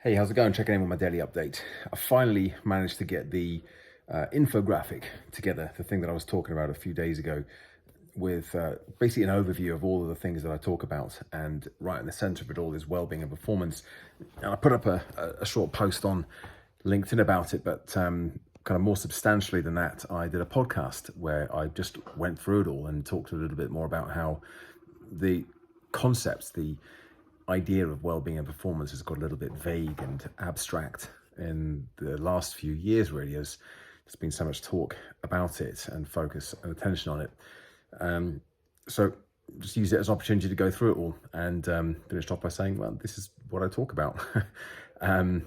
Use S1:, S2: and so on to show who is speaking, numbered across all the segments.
S1: Hey, how's it going? Checking in with my daily update. I finally managed to get the infographic together, the thing that I was talking about a few days ago, with basically an overview of all of the things that I talk about. And right in the center of it all is well-being and performance. And I put up a short post on LinkedIn about it, but kind of more substantially than that, I did a podcast where I just went through it all and talked a little bit more about how the concepts, the idea of well-being and performance has got a little bit vague and abstract in the last few years, really, as there's been so much talk about it and focus and attention on it. So just use it as an opportunity to go through it all, and finished off by saying, well, this is what I talk about,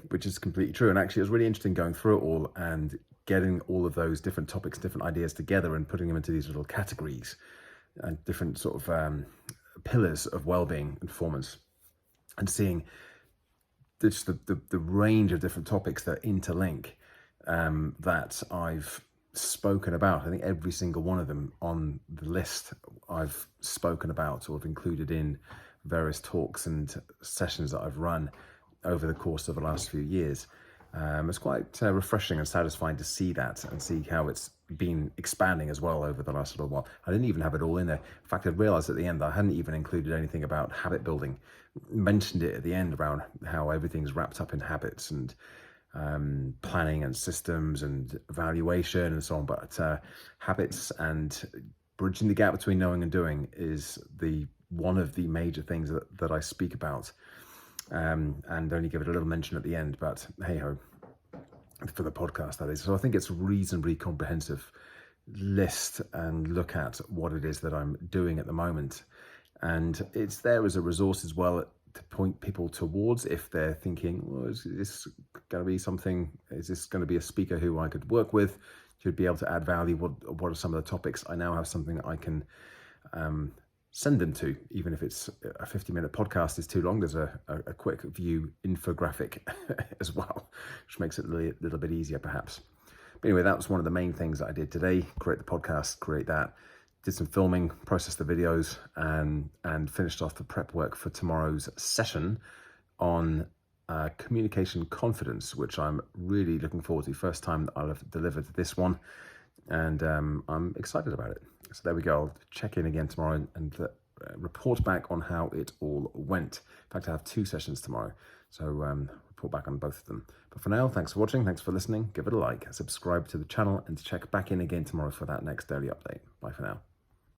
S1: which is completely true. And actually, it was really interesting going through it all and getting all of those different topics, different ideas together and putting them into these little categories and different sort of pillars of well-being and performance, and seeing just the range of different topics that interlink, that I've spoken about. I think every single one of them on the list I've spoken about or have included in various talks and sessions that I've run over the course of the last few years. It's quite refreshing and satisfying to see that and see how it's been expanding as well over the last little while. I didn't even have it all in there. In fact, I realized at the end I hadn't even included anything about habit building. Mentioned it at the end around how everything's wrapped up in habits and planning and systems and evaluation and so on. But habits and bridging the gap between knowing and doing is one of the major things that I speak about. And only give it a little mention at the end, but hey ho, for the podcast that is. So I think it's a reasonably comprehensive list and look at what it is that I'm doing at the moment. And it's there as a resource as well to point people towards if they're thinking, well, is this going to be something, is this going to be a speaker who I could work with, who'd be able to add value? What are some of the topics? I now have something that I can send them to, even if it's a 50-minute podcast is too long. There's a quick view infographic as well, which makes it a little bit easier perhaps. But anyway, that was one of the main things that I did today: create the podcast, create that, did some filming, processed the videos, and finished off the prep work for tomorrow's session on communication confidence, which I'm really looking forward to. First time that I'll have delivered this one, and I'm excited about it. So there we go. I'll check in again tomorrow and report back on how it all went. In fact, I have 2 sessions tomorrow, so report back on both of them. But for now, thanks for watching, thanks for listening. Give it a like, subscribe to the channel, and check back in again tomorrow for that next daily update. Bye for now.